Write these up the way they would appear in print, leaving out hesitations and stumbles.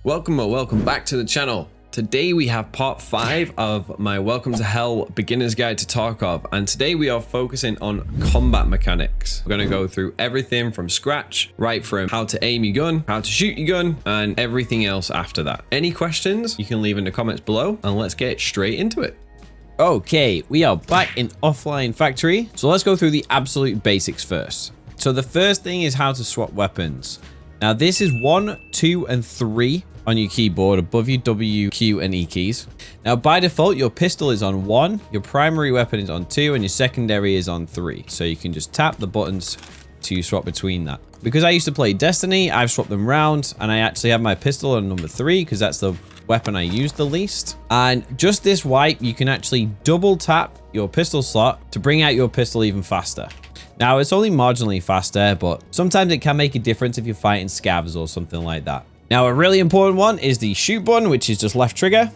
Welcome or welcome back to the channel. Today we have part 5 of my Welcome to Hell Beginner's Guide to Tarkov, and today we are focusing on combat mechanics. We're going to go through everything from scratch, right from how to aim your gun, how to shoot your gun, and everything else after that. Any questions you can leave in the comments below, and let's get straight into it. Okay, we are back in Offline Factory, so let's go through the absolute basics first. So the first thing is how to swap weapons. Now this is 1, 2, and 3 on your keyboard above your W, Q, and E keys. Now by default, your pistol is on 1, your primary weapon is on 2, and your secondary is on 3. So you can just tap the buttons to swap between that. Because I used to play Destiny, I've swapped them round, and I actually have my pistol on number 3 because that's the weapon I use the least. And just this wipe, you can actually double tap your pistol slot to bring out your pistol even faster. Now it's only marginally faster, but sometimes it can make a difference if you're fighting scavs or something like that. Now a really important one is the shoot button, which is just left trigger.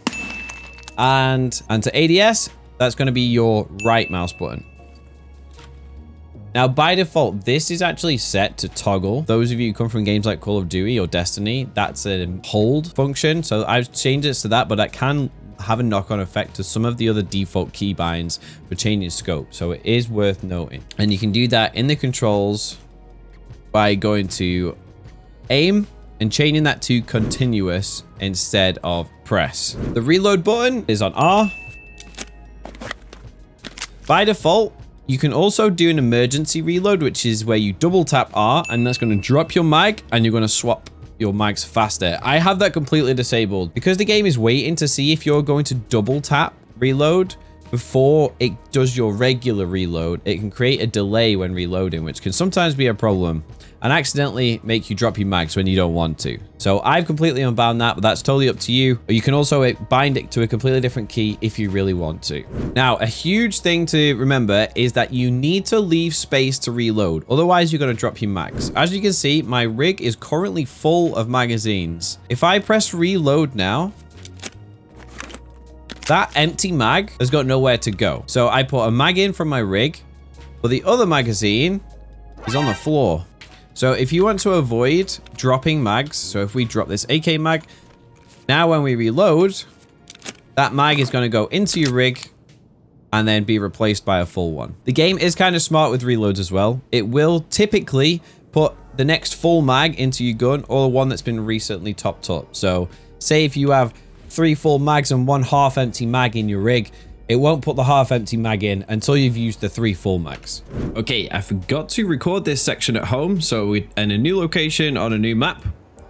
And to ADS, that's going to be your right mouse button. Now by default, this is actually set to toggle. Those of you who come from games like Call of Duty or Destiny, that's a hold function. So I've changed it to that, but that can have a knock-on effect to some of the other default keybinds for changing scope. So it is worth noting. And you can do that in the controls by going to aim and changing that to continuous instead of press. The reload button is on R. By default, you can also do an emergency reload, which is where you double tap R and that's going to drop your mag and you're going to swap your mags faster. I have that completely disabled because the game is waiting to see if you're going to double tap reload before it does your regular reload. It can create a delay when reloading, which can sometimes be a problem and accidentally make you drop your mags when you don't want to. So I've completely unbound that, but that's totally up to you. You can also bind it to a completely different key if you really want to. Now, a huge thing to remember is that you need to leave space to reload. Otherwise, you're going to drop your mags. As you can see, my rig is currently full of magazines. If I press reload now, that empty mag has got nowhere to go. So I put a mag in from my rig, but the other magazine is on the floor. So if you want to avoid dropping mags, so if we drop this AK mag, now when we reload, that mag is going to go into your rig and then be replaced by a full one. The game is kind of smart with reloads as well. It will typically put the next full mag into your gun or one that's been recently topped up. So say if you have 3 full mags and 1 half empty mag in your rig, it won't put the half empty mag in until you've used the 3 full mags. Okay, I forgot to record this section at home, so we're in a new location on a new map.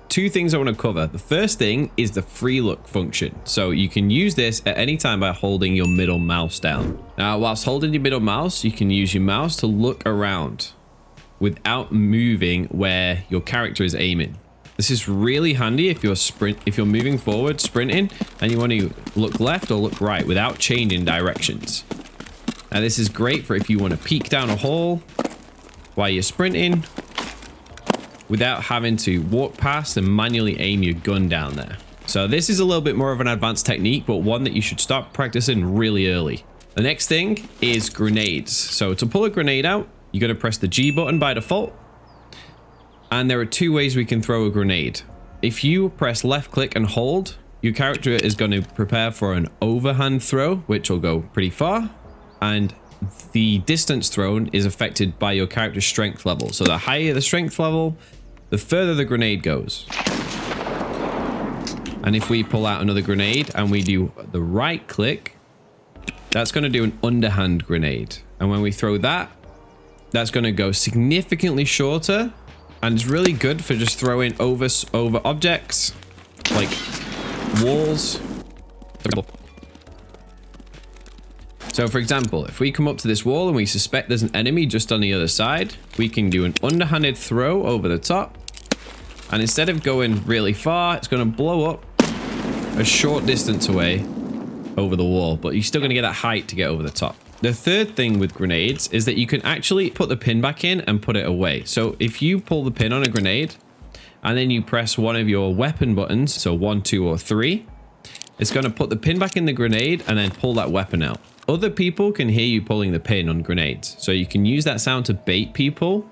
2 things I want to cover. The first thing is the Freelook function. So you can use this at any time by holding your middle mouse down. Now, whilst holding your middle mouse, you can use your mouse to look around without moving where your character is aiming. This is really handy if you're moving forward, sprinting, and you want to look left or look right without changing directions. Now this is great for if you want to peek down a hole while you're sprinting without having to walk past and manually aim your gun down there. So this is a little bit more of an advanced technique, but one that you should start practicing really early. The next thing is grenades. So to pull a grenade out, you're going to press the G button by default. And there are 2 ways we can throw a grenade. If you press left click and hold, your character is going to prepare for an overhand throw, which will go pretty far. And the distance thrown is affected by your character's strength level. So the higher the strength level, the further the grenade goes. And if we pull out another grenade and we do the right click, that's going to do an underhand grenade. And when we throw that, that's going to go significantly shorter. And it's really good for just throwing over objects like walls. So for example, if we come up to this wall and we suspect there's an enemy just on the other side, we can do an underhanded throw over the top. And instead of going really far, it's going to blow up a short distance away over the wall, but you're still going to get that height to get over the top. The third thing with grenades is that you can actually put the pin back in and put it away. So if you pull the pin on a grenade and then you press one of your weapon buttons, so 1, 2, or 3, it's going to put the pin back in the grenade and then pull that weapon out. Other people can hear you pulling the pin on grenades. So you can use that sound to bait people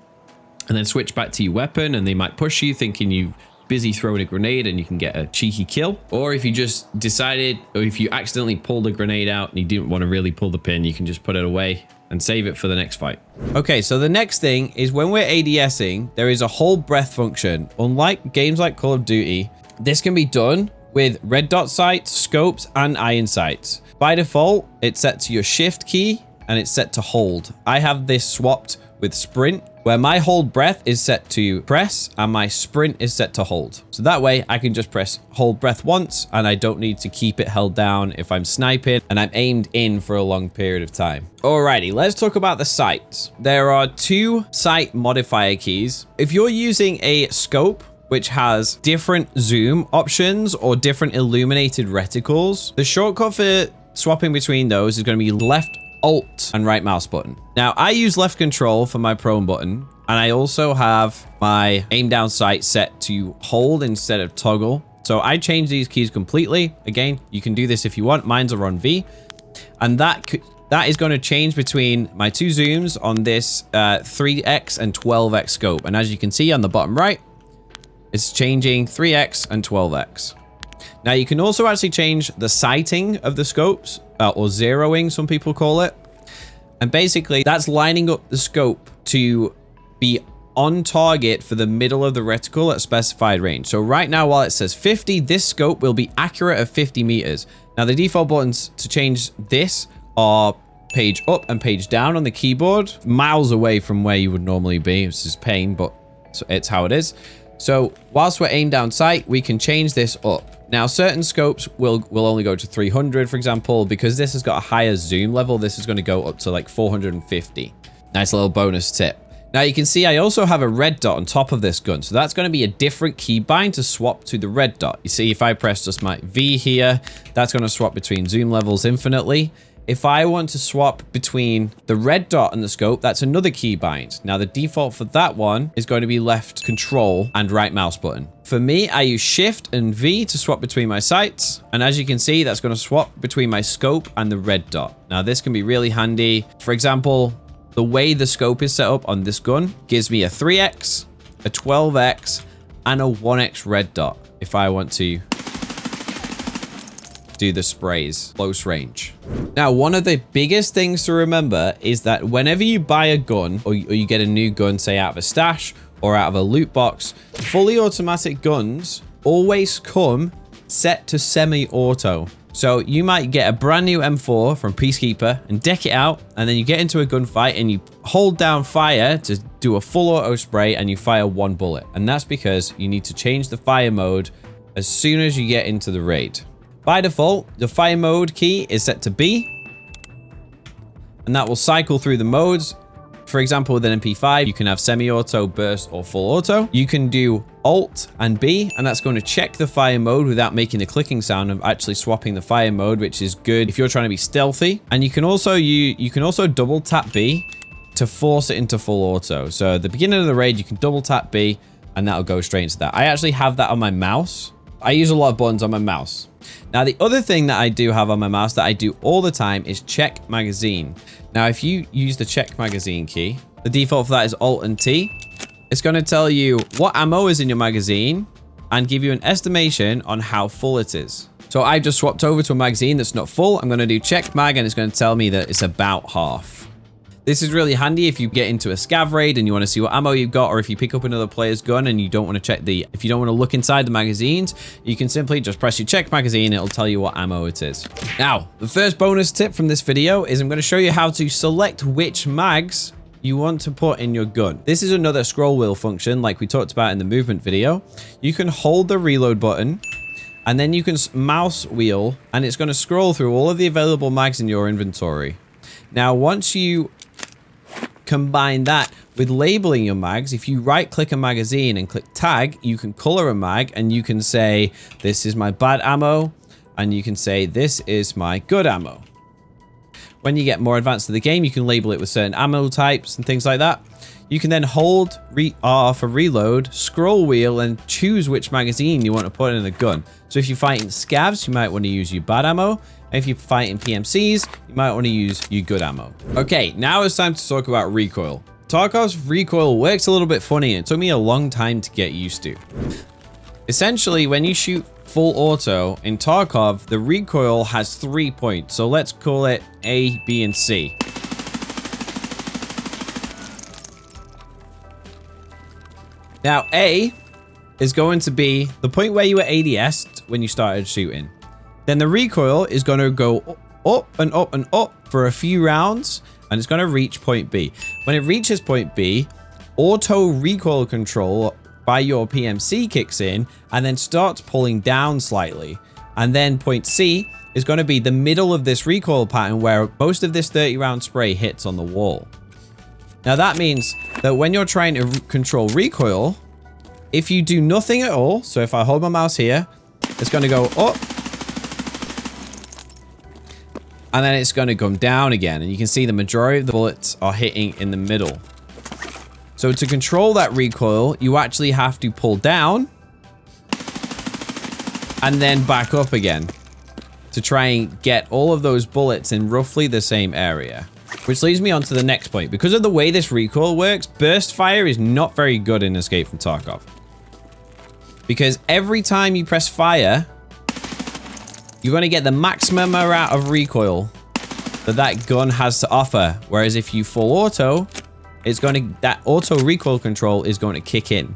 and then switch back to your weapon, and they might push you thinking you've busy throwing a grenade and you can get a cheeky kill. Or if you just decided, or if you accidentally pulled a grenade out and you didn't want to really pull the pin, you can just put it away and save it for the next fight. Okay, so the next thing is when we're ADSing, there is a hold breath function. Unlike games like Call of Duty, this can be done with red dot sights, scopes, and iron sights. By default, it's set to your shift key and it's set to hold. I have this swapped with sprint, where my hold breath is set to press and my sprint is set to hold. So that way I can just press hold breath once and I don't need to keep it held down if I'm sniping and I'm aimed in for a long period of time. Alrighty, let's talk about the sights. There are 2 sight modifier keys. If you're using a scope, which has different zoom options or different illuminated reticles, the shortcut for swapping between those is going to be left Alt and right mouse button. Now, I use left control for my prone button, and I also have my aim down sight set to hold instead of toggle. So I changed these keys completely. Again, you can do this if you want. Mine's are on V. And that is going to change between my 2 zooms on this 3x and 12x scope. And as you can see on the bottom right, it's changing 3x and 12x. Now, you can also actually change the sighting of the scopes, or zeroing, some people call it. And basically, that's lining up the scope to be on target for the middle of the reticle at specified range. So right now, while it says 50, this scope will be accurate at 50 meters. Now, the default buttons to change this are page up and page down on the keyboard, miles away from where you would normally be. This is pain, but it's how it is. So whilst we're aim down sight, we can change this up. Now, certain scopes will only go to 300, for example, because this has got a higher zoom level. This is going to go up to like 450. Nice little bonus tip. Now, you can see I also have a red dot on top of this gun. So that's going to be a different keybind to swap to the red dot. You see, if I press just my V here, that's going to swap between zoom levels infinitely. If I want to swap between the red dot and the scope, that's another keybind. Now, the default for that one is going to be left control and right mouse button. For me, I use shift and V to swap between my sights. And as you can see, that's going to swap between my scope and the red dot. Now, this can be really handy. For example, the way the scope is set up on this gun gives me a 3x, a 12x, and a 1x red dot if I want to do the sprays close range. Now, one of the biggest things to remember is that whenever you buy a gun or you get a new gun, say out of a stash or out of a loot box, fully automatic guns always come set to semi-auto. So you might get a brand new M4 from Peacekeeper and deck it out, and then you get into a gunfight and you hold down fire to do a full auto spray and you fire 1 bullet. And that's because you need to change the fire mode as soon as you get into the raid. By default, the fire mode key is set to B, and that will cycle through the modes. For example, with an MP5, you can have semi-auto, burst, or full auto. You can do Alt and B, and that's going to check the fire mode without making the clicking sound of actually swapping the fire mode, which is good if you're trying to be stealthy. And you can also double tap B to force it into full auto. So at the beginning of the raid, you can double tap B, and that'll go straight into that. I actually have that on my mouse. I use a lot of buttons on my mouse. Now, the other thing that I do have on my mouse that I do all the time is check magazine. Now, if you use the check magazine key, the default for that is Alt and T. It's going to tell you what ammo is in your magazine and give you an estimation on how full it is. So I've just swapped over to a magazine that's not full. I'm going to do check mag, and it's going to tell me that it's about half. This is really handy if you get into a scav raid and you want to see what ammo you've got, or if you pick up another player's gun and you don't want to if you don't want to look inside the magazines, you can simply just press your check magazine. It'll tell you what ammo it is. Now, the first bonus tip from this video is I'm going to show you how to select which mags you want to put in your gun. This is another scroll wheel function like we talked about in the movement video. You can hold the reload button, and then you can mouse wheel, and it's going to scroll through all of the available mags in your inventory. Now, once you combine that with labeling your mags, if you right click a magazine and click tag, you can color a mag, and you can say, this is my bad ammo, and you can say, this is my good ammo. When you get more advanced to the game, you can label it with certain ammo types and things like that. You can then hold R for reload, scroll wheel, and choose which magazine you want to put in the gun. So if you're fighting scavs, you might want to use your bad ammo. And if you're fighting PMCs, you might want to use your good ammo. Okay, now it's time to talk about recoil. Tarkov's recoil works a little bit funny, and it took me a long time to get used to. Essentially, when you shoot full auto in Tarkov, the recoil has 3 points. So let's call it A, B, and C. Now, A is going to be the point where you were ADS'd when you started shooting. Then the recoil is going to go up and up and up for a few rounds, and it's going to reach point B. When it reaches point B, auto recoil control by your PMC kicks in and then starts pulling down slightly. And then point C is going to be the middle of this recoil pattern where most of this 30-round spray hits on the wall. Now that means that when you're trying to control recoil, if you do nothing at all, so if I hold my mouse here, it's going to go up, and then it's going to come down again. And you can see the majority of the bullets are hitting in the middle. So to control that recoil, you actually have to pull down and then back up again to try and get all of those bullets in roughly the same area. Which leads me on to the next point. Because of the way this recoil works, burst fire is not very good in Escape from Tarkov. Because every time you press fire, you're going to get the maximum amount of recoil that gun has to offer. Whereas if you full auto, it's going to, that auto recoil control is going to kick in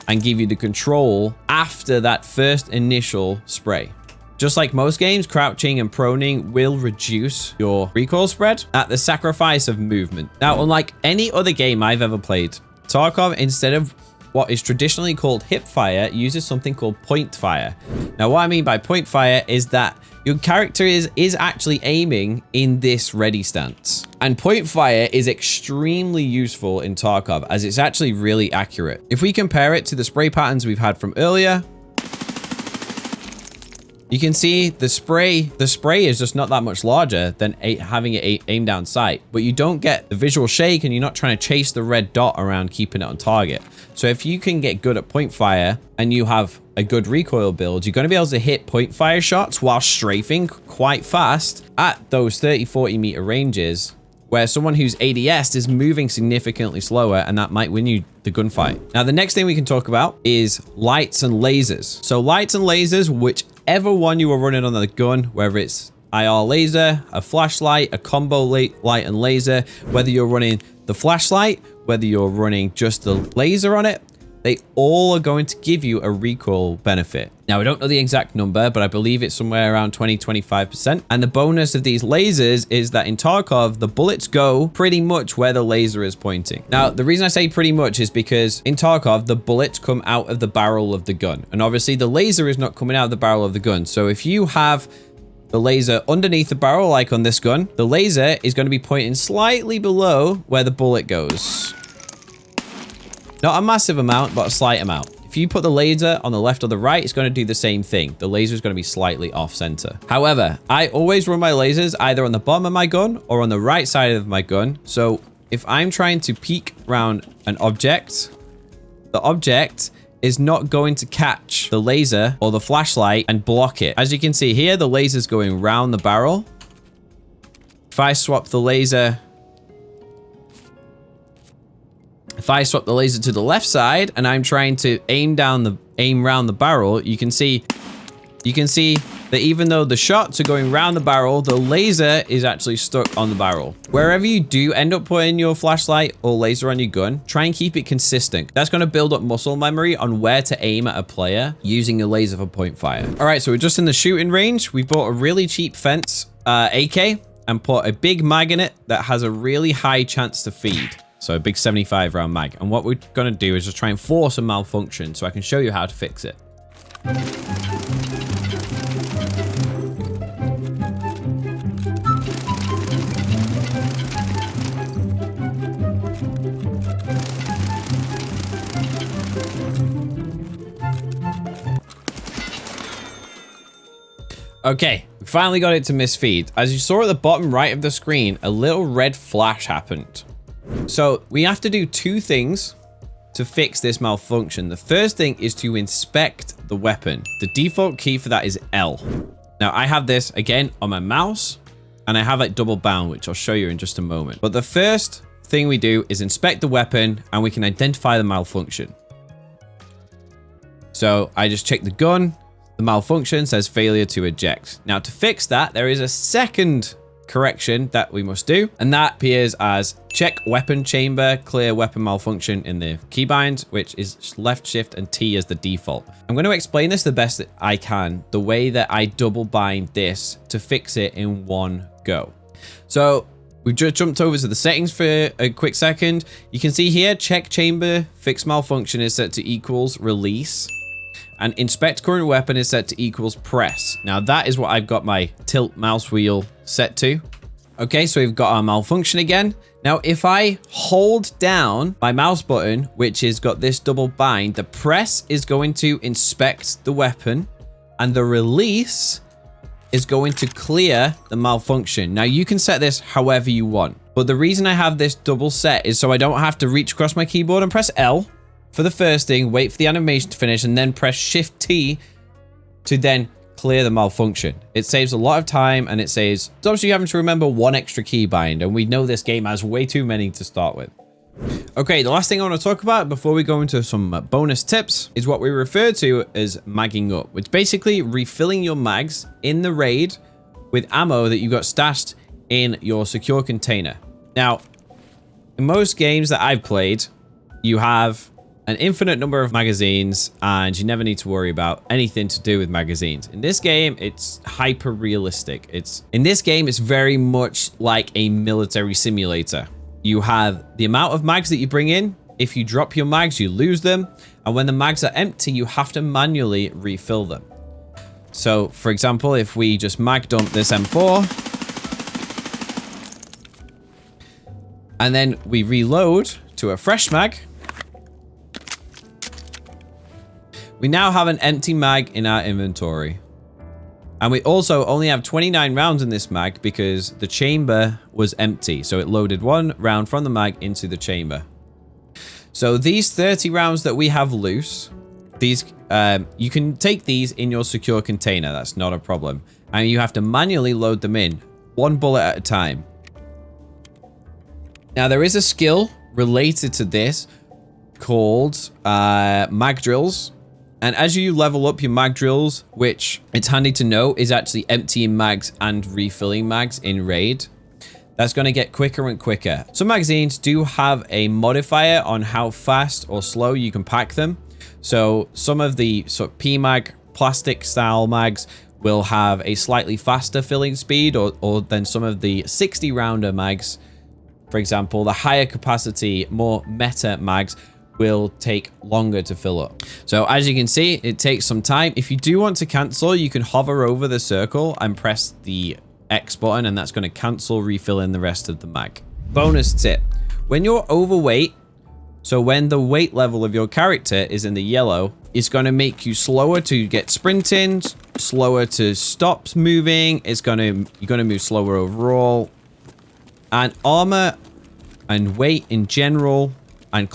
and give you the control after that first initial spray. Just like most games, crouching and proning will reduce your recoil spread at the sacrifice of movement. Now, unlike any other game I've ever played, Tarkov, instead of what is traditionally called hip fire, uses something called point fire. Now, what I mean by point fire is that your character is actually aiming in this ready stance. And point fire is extremely useful in Tarkov as it's actually really accurate. If we compare it to the spray patterns we've had from earlier, you can see the spray is just not that much larger than having it aim down sight, but you don't get the visual shake and you're not trying to chase the red dot around keeping it on target. So if you can get good at point fire and you have a good recoil build, you're going to be able to hit point fire shots while strafing quite fast at those 30-40 meter ranges, where someone who's ADS'd is moving significantly slower, and that might win you the gunfight. Now, the next thing we can talk about is lights and lasers. So lights and lasers, whichever one you are running on the gun, whether it's IR laser, a flashlight, a combo light and laser, whether you're running the flashlight, whether you're running just the laser on it, they all are going to give you a recoil benefit. Now, I don't know the exact number, but I believe it's somewhere around 20-25%. And the bonus of these lasers is that in Tarkov, the bullets go pretty much where the laser is pointing. Now, the reason I say pretty much is because in Tarkov, the bullets come out of the barrel of the gun. And obviously, the laser is not coming out of the barrel of the gun. So if you have the laser underneath the barrel, like on this gun, the laser is going to be pointing slightly below where the bullet goes. Not a massive amount, but a slight amount. If you put the laser on the left or the right, it's going to do the same thing. The laser is going to be slightly off center. However, I always run my lasers either on the bottom of my gun or on the right side of my gun. So if I'm trying to peek around an object, the object is not going to catch the laser or the flashlight and block it. As you can see here, the laser is going around the barrel. If I swap the laser to the left side and I'm trying to aim round the barrel, you can see that even though the shots are going round the barrel, the laser is actually stuck on the barrel. Wherever you do end up putting your flashlight or laser on your gun, try and keep it consistent. That's going to build up muscle memory on where to aim at a player using a laser for point fire. All right, so we're just in the shooting range. We bought a really cheap fence AK and put a big mag in it that has a really high chance to feed. So a big 75 round mag. And what we're going to do is just try and force a malfunction so I can show you how to fix it. Okay, we finally got it to misfeed. As you saw at the bottom right of the screen, a little red flash happened. So we have to do two things to fix this malfunction. The first thing is to inspect the weapon. The default key for that is L. Now I have this again on my mouse and I have it double bound, which I'll show you in just a moment. But the first thing we do is inspect the weapon and we can identify the malfunction. So I just check the gun. The malfunction says failure to eject. Now to fix that, there is a second correction that we must do, and that appears as check weapon chamber, clear weapon malfunction in the keybind, which is left shift and T as the default. I'm going to explain this the best that I can, the way that I double bind this to fix it in one go. So we've just jumped over to the settings for a quick second. You can see here, check chamber, fix malfunction is set to equals release. And inspect current weapon is set to equals press. Now that is what I've got my tilt mouse wheel set to. Okay, so we've got our malfunction again. Now, if I hold down my mouse button, which has got this double bind, the press is going to inspect the weapon and the release is going to clear the malfunction. Now you can set this however you want, but the reason I have this double set is so I don't have to reach across my keyboard and press L for the first thing, wait for the animation to finish, and then press Shift T to then clear the malfunction. It saves a lot of time, and it saves obviously having to remember one extra keybind, and we know this game has way too many to start with. Okay, the last thing I want to talk about before we go into some bonus tips is what we refer to as magging up, which basically refilling your mags in the raid with ammo that you got stashed in your secure container. Now, in most games that I've played, you have an infinite number of magazines and you never need to worry about anything to do with magazines. In this game, it's hyper realistic. In this game, it's very much like a military simulator. You have the amount of mags that you bring in. If you drop your mags, you lose them. And when the mags are empty, you have to manually refill them. So for example, if we just mag dump this M4 and then we reload to a fresh mag, we now have an empty mag in our inventory. And we also only have 29 rounds in this mag because the chamber was empty. So it loaded one round from the mag into the chamber. So these 30 rounds that we have loose, these you can take these in your secure container. That's not a problem. And you have to manually load them in, one bullet at a time. Now there is a skill related to this called mag drills. And as you level up your mag drills, which it's handy to know is actually emptying mags and refilling mags in raid, that's going to get quicker and quicker. Some magazines do have a modifier on how fast or slow you can pack them. So some of the sort of PMag plastic style mags will have a slightly faster filling speed or than some of the 60 rounder mags. For example, the higher capacity, more meta mags will take longer to fill up. So as you can see, it takes some time. If you do want to cancel, you can hover over the circle and press the X button, and that's going to cancel refilling the rest of the mag. Bonus tip: when you're overweight, so when the weight level of your character is in the yellow, it's going to make you slower to get sprinting, slower to stop moving. You're going to move slower overall. And armor and weight in general and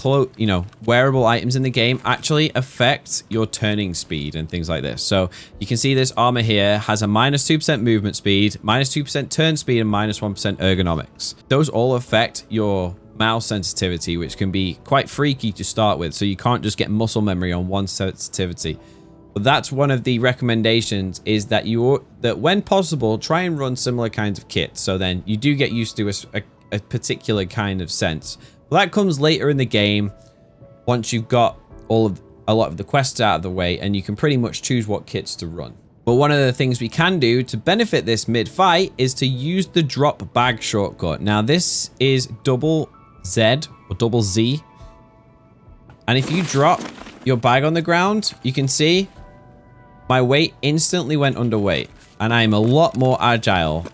wearable items in the game actually affect your turning speed and things like this. So you can see this armor here has a -2% movement speed, -2% turn speed, and -1% ergonomics. Those all affect your mouse sensitivity, which can be quite freaky to start with. So you can't just get muscle memory on one sensitivity. But that's one of the recommendations, is that when possible, try and run similar kinds of kits. So then you do get used to a particular kind of sense. Well, that comes later in the game once you've got a lot of the quests out of the way, and you can pretty much choose what kits to run. But one of the things we can do to benefit this mid-fight is to use the drop bag shortcut. Now this is double Z or double Z. And if you drop your bag on the ground, you can see my weight instantly went underweight, and I'm a lot more agile.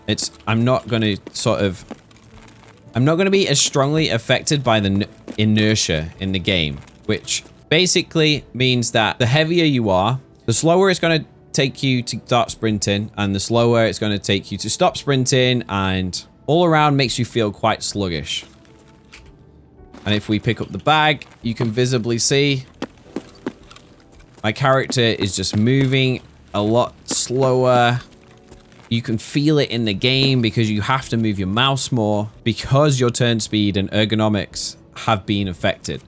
I'm not going to be as strongly affected by the inertia in the game, which basically means that the heavier you are, the slower it's going to take you to start sprinting, and the slower it's going to take you to stop sprinting, and all around makes you feel quite sluggish. And if we pick up the bag, you can visibly see my character is just moving a lot slower. You can feel it in the game because you have to move your mouse more because your turn speed and ergonomics have been affected.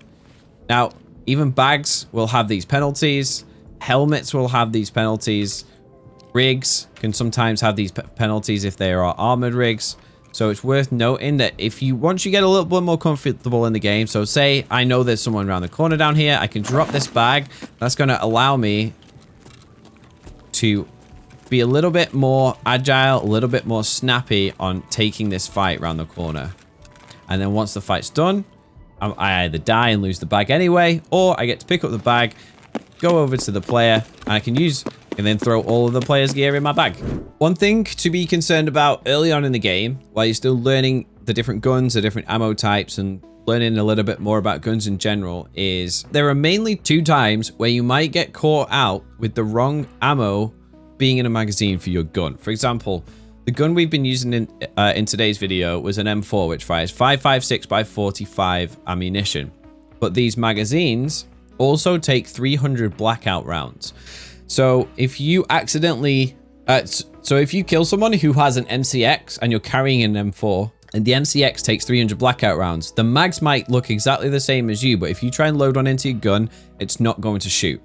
Now, even bags will have these penalties. Helmets will have these penalties. Rigs can sometimes have these penalties if they are armored rigs. So it's worth noting that once you get a little bit more comfortable in the game, so say I know there's someone around the corner down here, I can drop this bag. That's going to allow me to be a little bit more agile, a little bit more snappy on taking this fight around the corner. And then once the fight's done, I either die and lose the bag anyway, or I get to pick up the bag, go over to the player, and I can then throw all of the player's gear in my bag. One thing to be concerned about early on in the game, while you're still learning the different guns, the different ammo types, and learning a little bit more about guns in general, is there are mainly 2 times where you might get caught out with the wrong ammo being in a magazine for your gun. For example, the gun we've been using in today's video was an M4, which fires 5.56 by 45 ammunition. But these magazines also take 300 blackout rounds. So if you accidentally, if you kill someone who has an MCX and you're carrying an M4, and the MCX takes 300 blackout rounds, the mags might look exactly the same as you, but if you try and load one into your gun, it's not going to shoot.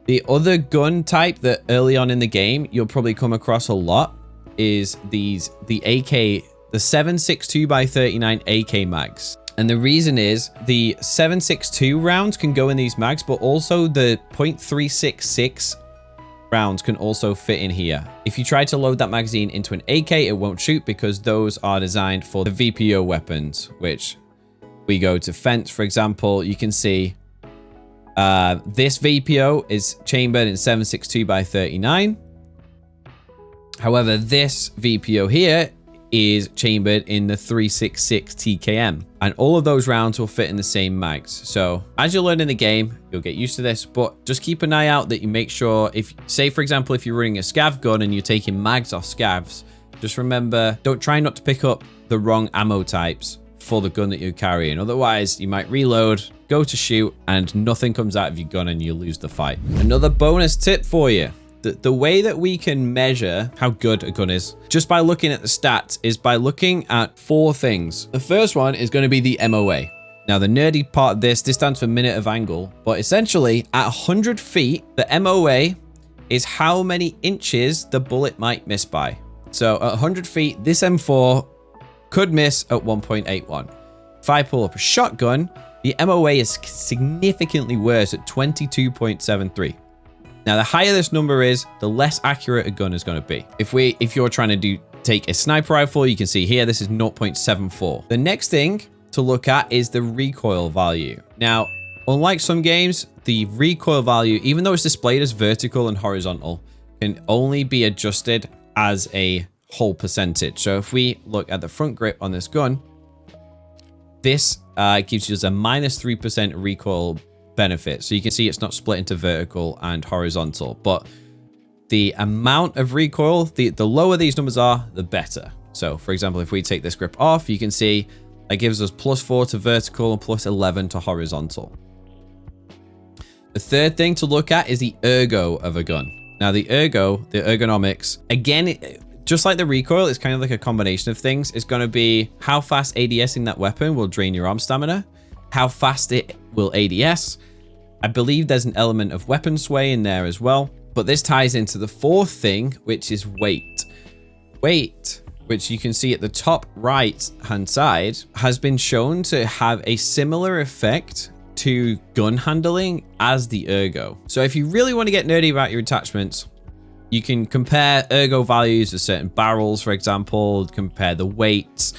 The other gun type that early on in the game you'll probably come across a lot is the AK, the 7.62 by 39 AK mags. And the reason is the 7.62 rounds can go in these mags, but also the .366 rounds can also fit in here. If you try to load that magazine into an AK, it won't shoot because those are designed for the VPO weapons, which we go to fence, for example, you can see this VPO is chambered in 7.62 by 39. However, this VPO here is chambered in the 366 TKM, and all of those rounds will fit in the same mags. So as you learn in the game, you'll get used to this, but just keep an eye out that you make sure, if say for example, if you're running a scav gun and you're taking mags off scavs, just remember, try not to pick up the wrong ammo types for the gun that you're carrying. Otherwise, you might reload, go to shoot, and nothing comes out of your gun and you lose the fight. Another bonus tip for you. The way that we can measure how good a gun is just by looking at the stats is by looking at 4 things. The first one is going to be the MOA. Now, the nerdy part of this stands for minute of angle, but essentially at 100 feet, the MOA is how many inches the bullet might miss by. So at 100 feet, this M4 could miss at 1.81. If I pull up a shotgun, the MOA is significantly worse at 22.73. Now, the higher this number is, the less accurate a gun is going to be. If you're trying to take a sniper rifle, you can see here, this is 0.74. The next thing to look at is the recoil value. Now, unlike some games, the recoil value, even though it's displayed as vertical and horizontal, can only be adjusted as a whole percentage. So if we look at the front grip on this gun, this gives us a -3% recoil benefit. So you can see it's not split into vertical and horizontal, but the amount of recoil, the lower these numbers are, the better. So for example, if we take this grip off, you can see it gives us +4 to vertical and +11 to horizontal. The third thing to look at is the ergo of a gun. Now the ergonomics, again, just like the recoil, it's kind of like a combination of things. It's going to be how fast ADSing that weapon will drain your arm stamina, how fast it will ADS. I believe there's an element of weapon sway in there as well. But this ties into the fourth thing, which is weight. Weight, which you can see at the top right hand side, has been shown to have a similar effect to gun handling as the ergo. So if you really want to get nerdy about your attachments, you can compare ergo values of certain barrels, for example, compare the weights.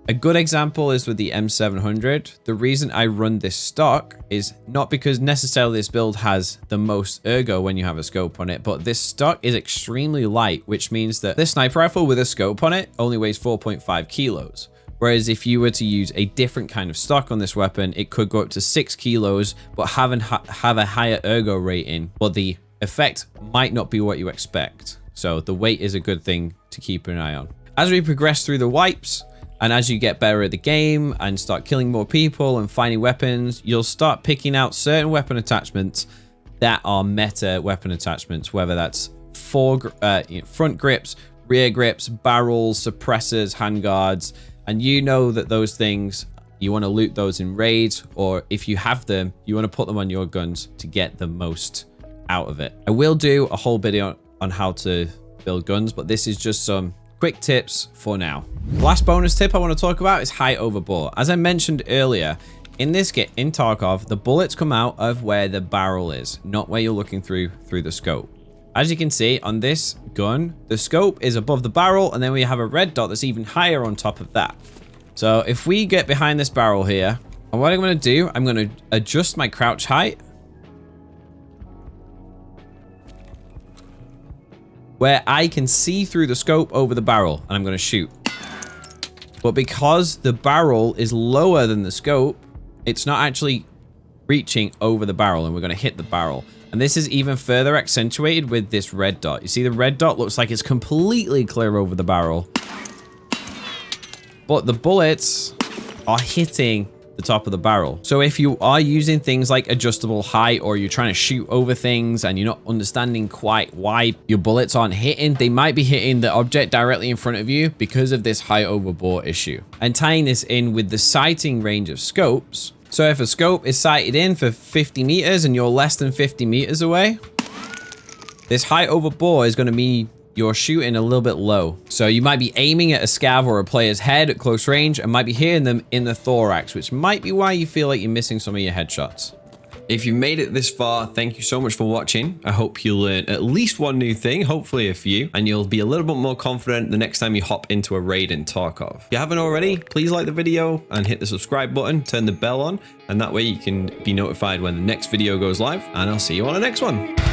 A good example is with the M700. The reason I run this stock is not because necessarily this build has the most ergo when you have a scope on it, but this stock is extremely light, which means that this sniper rifle with a scope on it only weighs 4.5 kilos. Whereas if you were to use a different kind of stock on this weapon, it could go up to 6 kilos, but have a higher ergo rating, but the effect might not be what you expect. So the weight is a good thing to keep an eye on. As we progress through the wipes, and as you get better at the game and start killing more people and finding weapons, you'll start picking out certain weapon attachments that are meta weapon attachments, whether that's front grips, rear grips, barrels, suppressors, handguards. And you know that those things, you want to loot those in raids, or if you have them, you want to put them on your guns to get the most out of it. I will do a whole video on how to build guns, but this is just some quick tips for now. Last bonus tip I want to talk about is height over bore. As I mentioned earlier, in Tarkov, the bullets come out of where the barrel is, not where you're looking through the scope. As you can see on this gun, the scope is above the barrel, and then we have a red dot that's even higher on top of that. So if we get behind this barrel here, and what I'm going to do, I'm going to adjust my crouch height where I can see through the scope over the barrel, and I'm going to shoot. But because the barrel is lower than the scope, it's not actually reaching over the barrel, and we're going to hit the barrel. And this is even further accentuated with this red dot. You see the red dot looks like it's completely clear over the barrel, but the bullets are hitting the top of the barrel. So if you are using things like adjustable height, or you're trying to shoot over things and you're not understanding quite why your bullets aren't hitting, they might be hitting the object directly in front of you because of this height over bore issue. And tying this in with the sighting range of scopes. So if a scope is sighted in for 50 meters and you're less than 50 meters away, this height over bore is going to mean you're shooting a little bit low. So you might be aiming at a scav or a player's head at close range and might be hitting them in the thorax, which might be why you feel like you're missing some of your headshots. If you made it this far, thank you so much for watching. I hope you learned at least one new thing, hopefully a few, and you'll be a little bit more confident the next time you hop into a raid in Tarkov. If you haven't already, please like the video and hit the subscribe button, turn the bell on, and that way you can be notified when the next video goes live, and I'll see you on the next one.